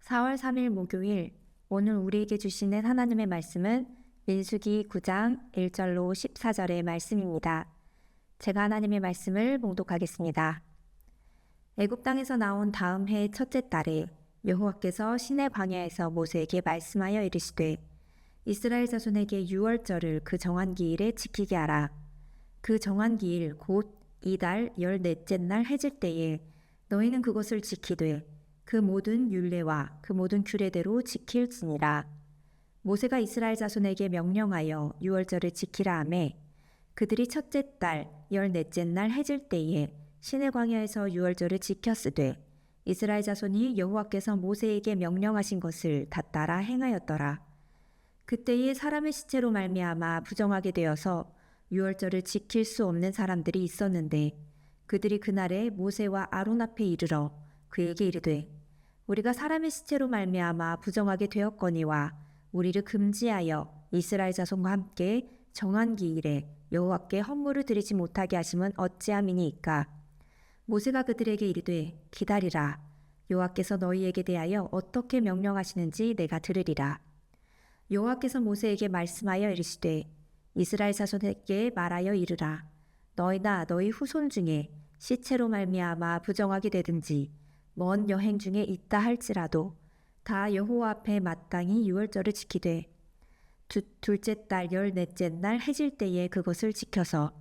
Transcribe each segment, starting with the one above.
4월 3일 목요일, 오늘 우리에게 주시는 하나님의 말씀은 민수기 9장 1절로 14절의 말씀입니다. 제가 하나님의 말씀을 봉독하겠습니다. 애굽 땅에서 나온 다음 해 첫째 달에 여호와께서 시내 광야에서 모세에게 말씀하여 이르시되 이스라엘 자손에게 유월절을 그 정한 기일에 지키게 하라. 그 정한 기일 곧 이달 14째 날 해질 때에 너희는 그것을 지키되 그 모든 율례와 그 모든 규례대로 지킬지니라. 모세가 이스라엘 자손에게 명령하여 유월절을 지키라 하매 그들이 첫째 달 14째 날 해질 때에 시내 광야에서 유월절을 지켰으되 이스라엘 자손이 여호와께서 모세에게 명령하신 것을 다 따라 행하였더라. 그때에 사람의 시체로 말미암아 부정하게 되어서 유월절을 지킬 수 없는 사람들이 있었는데 그들이 그날에 모세와 아론 앞에 이르러 그에게 이르되 우리가 사람의 시체로 말미암아 부정하게 되었거니와 우리를 금지하여 이스라엘 자손과 함께 정한 기일에 여호와께 헌물을 드리지 못하게 하심은 어찌함이니이까. 모세가 그들에게 이르되 기다리라. 여호와께서 너희에게 대하여 어떻게 명령하시는지 내가 들으리라. 여호와께서 모세에게 말씀하여 이르시되 이스라엘 자손에게 말하여 이르라. 너희나 너희 후손 중에 시체로 말미암아 부정하게 되든지 먼 여행 중에 있다 할지라도 다 여호와 앞에 마땅히 유월절을 지키되 둘째 달 14째 날 해질 때에 그것을 지켜서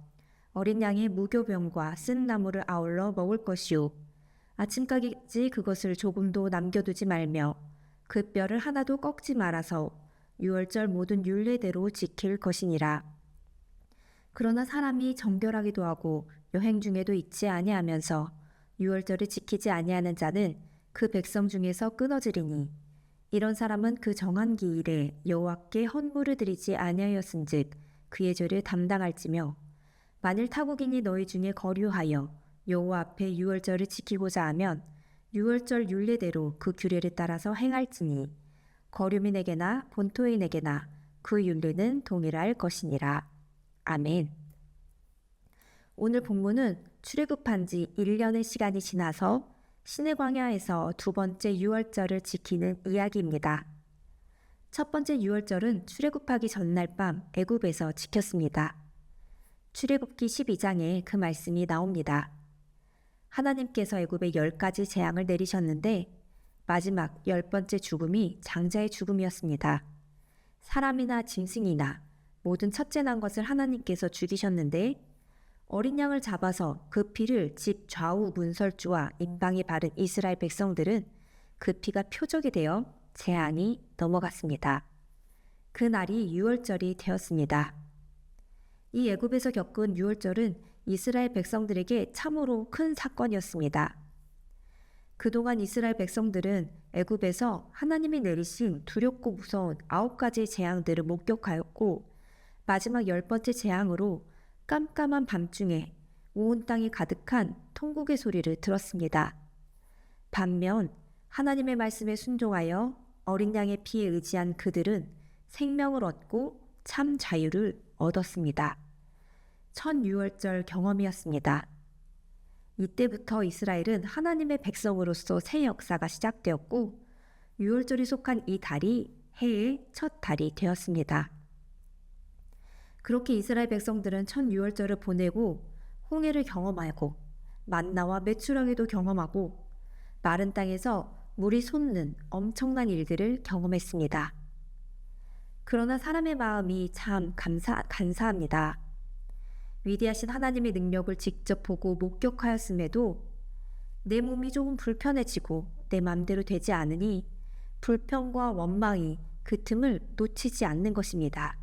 어린 양의 무교병과 쓴 나물을 아울러 먹을 것이요 아침까지 그것을 조금도 남겨두지 말며 그 뼈를 하나도 꺾지 말아서 유월절 모든 율례대로 지킬 것이니라. 그러나 사람이 정결하기도 하고 여행 중에도 있지 아니하면서 유월절을 지키지 아니하는 자는 그 백성 중에서 끊어지리니 이런 사람은 그 정한 기일에 여호와께 헌물을 드리지 아니하였은즉 그의 죄를 담당할지며 만일 타국인이 너희 중에 거류하여 여호와 앞에 유월절을 지키고자 하면 유월절 율례대로 그 규례를 따라서 행할지니 거류민에게나 본토인에게나 그 율례는 동일할 것이니라. 아멘. 오늘 본문은 출애굽한 지 1년의 시간이 지나서 시내 광야에서 두 번째 유월절을 지키는 이야기입니다. 첫 번째 유월절은 출애굽하기 전날 밤 애굽에서 지켰습니다. 출애굽기 12장에 그 말씀이 나옵니다. 하나님께서 애굽에 10가지 재앙을 내리셨는데 마지막 10번째 죽음이 장자의 죽음이었습니다. 사람이나 짐승이나 모든 첫째 난 것을 하나님께서 죽이셨는데 어린 양을 잡아서 그 피를 집 좌우 문설주와 임방에 바른 이스라엘 백성들은 그 피가 표적이 되어 재앙이 넘어갔습니다. 그 날이 유월절이 되었습니다. 이 애굽에서 겪은 유월절은 이스라엘 백성들에게 참으로 큰 사건이었습니다. 그동안 이스라엘 백성들은 애굽에서 하나님이 내리신 두렵고 무서운 9가지 재앙들을 목격하였고 마지막 10번째 재앙으로 깜깜한 밤중에 온 땅이 가득한 통곡의 소리를 들었습니다. 반면 하나님의 말씀에 순종하여 어린 양의 피에 의지한 그들은 생명을 얻고 참 자유를 얻었습니다. 첫 유월절 경험이었습니다. 이때부터 이스라엘은 하나님의 백성으로서 새 역사가 시작되었고 유월절이 속한 이 달이 해의 첫 달이 되었습니다. 그렇게 이스라엘 백성들은 첫 유월절을 보내고 홍해를 경험하고 만나와 메추라기도 경험하고 마른 땅에서 물이 솟는 엄청난 일들을 경험했습니다. 그러나 사람의 마음이 참 간사합니다. 위대하신 하나님의 능력을 직접 보고 목격하였음에도 내 몸이 조금 불편해지고 내 맘대로 되지 않으니 불평과 원망이 그 틈을 놓치지 않는 것입니다.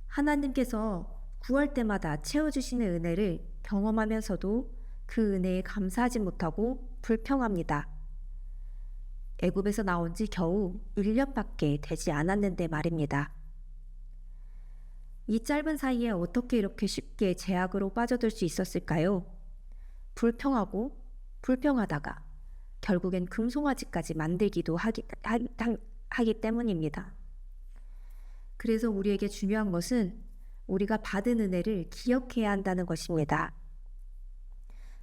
하나님께서 구할 때마다 채워주시는 은혜를 경험하면서도 그 은혜에 감사하지 못하고 불평합니다. 애굽에서 나온 지 겨우 1년밖에 되지 않았는데 말입니다. 이 짧은 사이에 어떻게 이렇게 쉽게 제약으로 빠져들 수 있었을까요? 불평하고 불평하다가 결국엔 금송아지까지 만들기도 하기 때문입니다. 그래서 우리에게 중요한 것은 우리가 받은 은혜를 기억해야 한다는 것입니다.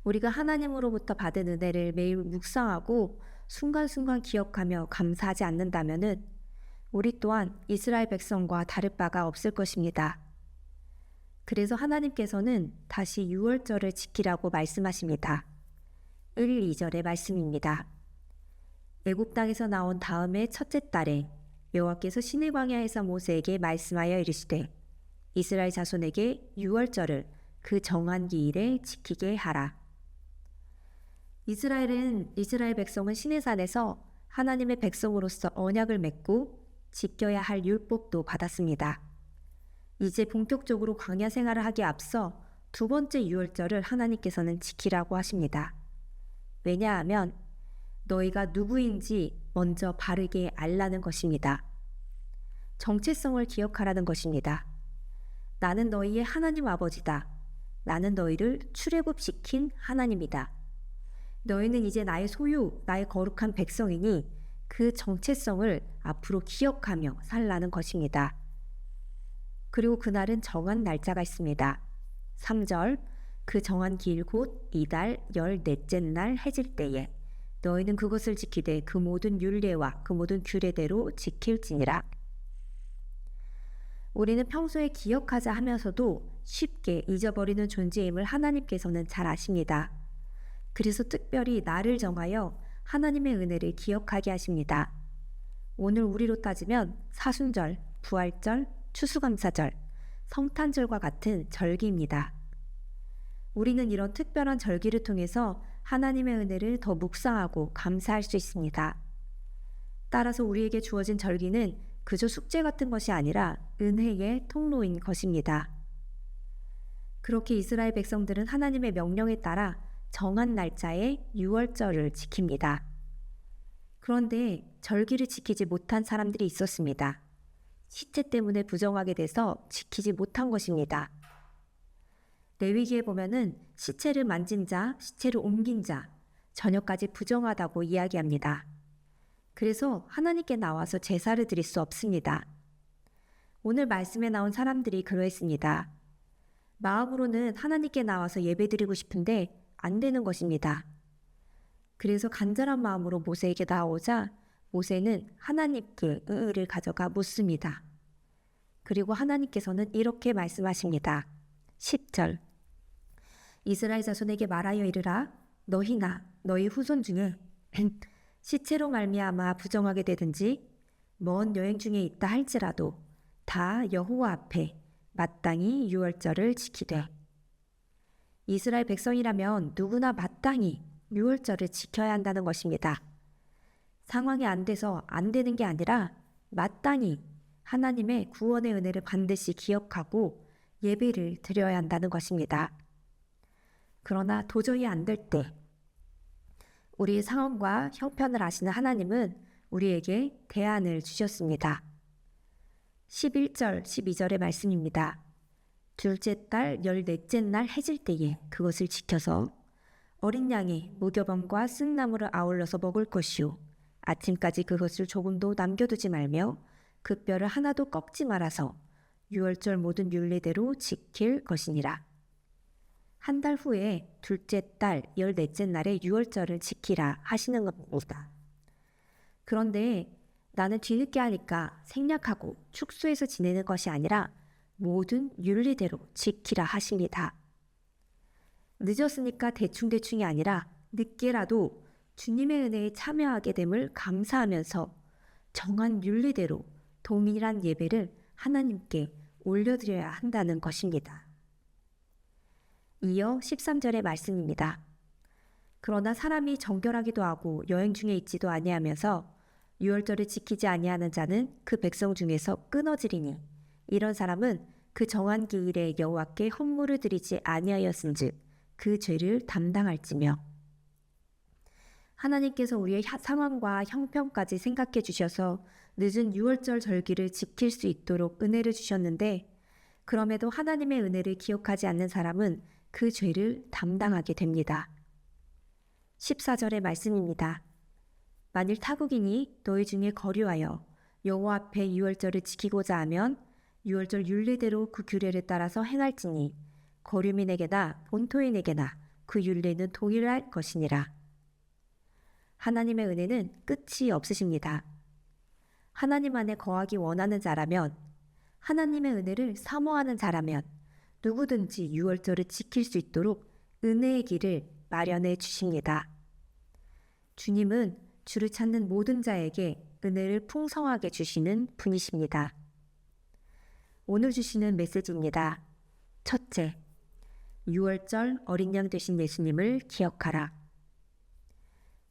우리가 하나님으로부터 받은 은혜를 매일 묵상하고 순간순간 기억하며 감사하지 않는다면은 우리 또한 이스라엘 백성과 다를 바가 없을 것입니다. 그래서 하나님께서는 다시 유월절을 지키라고 말씀하십니다. 1, 2절의 말씀입니다. 애굽 땅에서 나온 다음에 첫째 달에 여호와께서 시내 광야에서 모세에게 말씀하여 이르시되 이스라엘 자손에게 유월절을 그 정한 기일에 지키게 하라. 이스라엘 백성은 시내산에서 하나님의 백성으로서 언약을 맺고 지켜야 할 율법도 받았습니다. 이제 본격적으로 광야 생활을 하기에 앞서 두 번째 유월절을 하나님께서는 지키라고 하십니다. 왜냐하면 너희가 누구인지 먼저 바르게 알라는 것입니다. 정체성을 기억하라는 것입니다. 나는 너희의 하나님 아버지다. 나는 너희를 출애굽시킨 하나님이다. 너희는 이제 나의 소유, 나의 거룩한 백성이니 그 정체성을 앞으로 기억하며 살라는 것입니다. 그리고 그날은 정한 날짜가 있습니다. 3절 그 정한 기일 곧 이달 14째 날 해질 때에 너희는 그것을 지키되 그 모든 율례와 그 모든 규례대로 지킬지니라. 우리는 평소에 기억하자 하면서도 쉽게 잊어버리는 존재임을 하나님께서는 잘 아십니다. 그래서 특별히 날을 정하여 하나님의 은혜를 기억하게 하십니다. 오늘 우리로 따지면 사순절, 부활절, 추수감사절, 성탄절과 같은 절기입니다. 우리는 이런 특별한 절기를 통해서 하나님의 은혜를 더 묵상하고 감사할 수 있습니다. 따라서 우리에게 주어진 절기는 그저 숙제 같은 것이 아니라 은혜의 통로인 것입니다. 그렇게 이스라엘 백성들은 하나님의 명령에 따라 정한 날짜에 유월절을 지킵니다. 그런데 절기를 지키지 못한 사람들이 있었습니다. 시체 때문에 부정하게 돼서 지키지 못한 것입니다. 레위기에 보면은 시체를 만진 자, 시체를 옮긴 자, 저녁까지 부정하다고 이야기합니다. 그래서 하나님께 나와서 제사를 드릴 수 없습니다. 오늘 말씀에 나온 사람들이 그러했습니다. 마음으로는 하나님께 나와서 예배드리고 싶은데 안 되는 것입니다. 그래서 간절한 마음으로 모세에게 나오자 모세는 하나님께 의를 가져가 묻습니다. 그리고 하나님께서는 이렇게 말씀하십니다. 10절 이스라엘 자손에게 말하여 이르라 너희나 너희 후손 중에 시체로 말미암아 부정하게 되든지 먼 여행 중에 있다 할지라도 다 여호와 앞에 마땅히 유월절을 지키되 이스라엘 백성이라면 누구나 마땅히 유월절을 지켜야 한다는 것입니다. 상황이 안 돼서 안 되는 게 아니라 마땅히 하나님의 구원의 은혜를 반드시 기억하고 예배를 드려야 한다는 것입니다. 그러나 도저히 안 될 때 우리의 상황과 형편을 아시는 하나님은 우리에게 대안을 주셨습니다. 11절, 12절의 말씀입니다. 둘째 달 14째 날 해질 때에 그것을 지켜서 어린 양의 무교병과 쓴나물을 아울러서 먹을 것이요 아침까지 그것을 조금도 남겨두지 말며 그 뼈를 하나도 꺾지 말아서 유월절 모든 율례대로 지킬 것이니라. 한 달 후에 둘째 달 14째 날에 유월절을 지키라 하시는 겁니다. 그런데 나는 뒤늦게 하니까 생략하고 축소해서 지내는 것이 아니라 모든 율례대로 지키라 하십니다. 늦었으니까 대충대충이 아니라 늦게라도 주님의 은혜에 참여하게 됨을 감사하면서 정한 율례대로 동일한 예배를 하나님께 올려드려야 한다는 것입니다. 이어 13절의 말씀입니다. 그러나 사람이 정결하기도 하고 여행 중에 있지도 아니하면서 유월절을 지키지 아니하는 자는 그 백성 중에서 끊어지리니 이런 사람은 그 정한 기일에 여호와께 헌물을 드리지 아니하였은즉 그 죄를 담당할지며. 하나님께서 우리의 상황과 형편까지 생각해 주셔서 늦은 유월절 절기를 지킬 수 있도록 은혜를 주셨는데 그럼에도 하나님의 은혜를 기억하지 않는 사람은 그 죄를 담당하게 됩니다. 14절의 말씀입니다. 만일 타국인이 너희 중에 거류하여 여호와 앞에 유월절을 지키고자 하면 유월절 율례대로 그 규례를 따라서 행할지니 거류민에게나 본토인에게나 그 율례는 동일할 것이니라. 하나님의 은혜는 끝이 없으십니다. 하나님 안에 거하기 원하는 자라면, 하나님의 은혜를 사모하는 자라면 누구든지 유월절을 지킬 수 있도록 은혜의 길을 마련해 주십니다. 주님은 주를 찾는 모든 자에게 은혜를 풍성하게 주시는 분이십니다. 오늘 주시는 메시지입니다. 첫째, 유월절 어린 양 되신 예수님을 기억하라.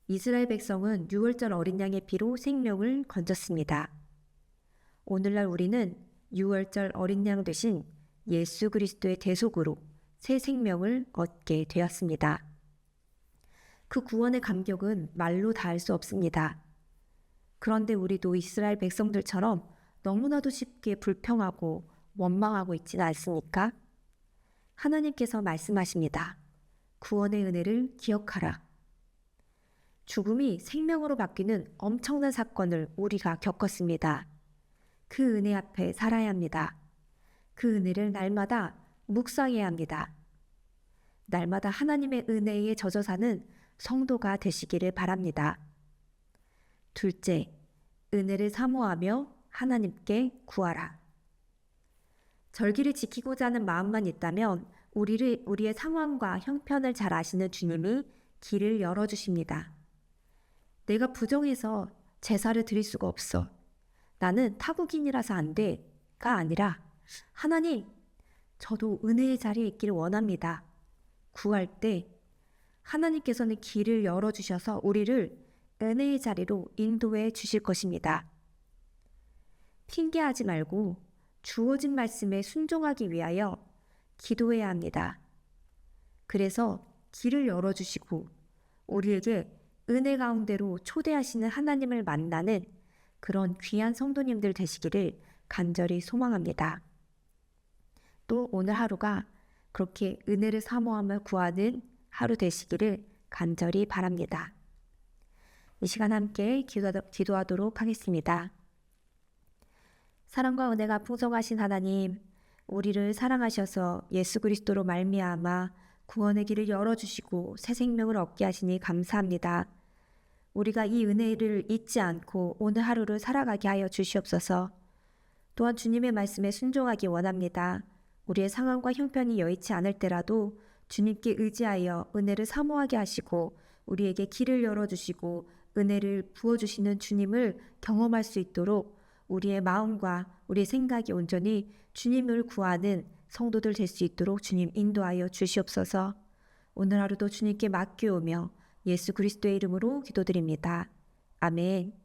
이스라엘 백성은 유월절 어린 양의 피로 생명을 건졌습니다. 오늘날 우리는 유월절 어린 양 되신 예수 그리스도의 대속으로 새 생명을 얻게 되었습니다. 그 구원의 감격은 말로 다할 수 없습니다. 그런데 우리도 이스라엘 백성들처럼 너무나도 쉽게 불평하고 원망하고 있지는 않습니까? 하나님께서 말씀하십니다. 구원의 은혜를 기억하라. 죽음이 생명으로 바뀌는 엄청난 사건을 우리가 겪었습니다. 그 은혜 앞에 살아야 합니다. 그 은혜를 날마다 묵상해야 합니다. 날마다 하나님의 은혜에 젖어 사는 성도가 되시기를 바랍니다. 둘째, 은혜를 사모하며 하나님께 구하라. 절기를 지키고자 하는 마음만 있다면 우리의 상황과 형편을 잘 아시는 주님이 길을 열어주십니다. 내가 부정해서 제사를 드릴 수가 없어. 나는 타국인이라서 안 돼가 아니라 하나님, 저도 은혜의 자리에 있기를 원합니다. 구할 때 하나님께서는 길을 열어주셔서 우리를 은혜의 자리로 인도해 주실 것입니다. 핑계하지 말고 주어진 말씀에 순종하기 위하여 기도해야 합니다. 그래서 길을 열어주시고 우리에게 은혜 가운데로 초대하시는 하나님을 만나는 그런 귀한 성도님들 되시기를 간절히 소망합니다. 또 오늘 하루가 그렇게 은혜를 사모하며 구하는 하루 되시기를 간절히 바랍니다. 이 시간 함께 기도하도록 하겠습니다. 사랑과 은혜가 풍성하신 하나님, 우리를 사랑하셔서 예수 그리스도로 말미암아 구원의 길을 열어주시고 새 생명을 얻게 하시니 감사합니다. 우리가 이 은혜를 잊지 않고 오늘 하루를 살아가게 하여 주시옵소서. 또한 주님의 말씀에 순종하기 원합니다. 우리의 상황과 형편이 여의치 않을 때라도 주님께 의지하여 은혜를 사모하게 하시고 우리에게 길을 열어주시고 은혜를 부어주시는 주님을 경험할 수 있도록 우리의 마음과 우리의 생각이 온전히 주님을 구하는 성도들 될 수 있도록 주님 인도하여 주시옵소서. 오늘 하루도 주님께 맡겨오며 예수 그리스도의 이름으로 기도드립니다. 아멘.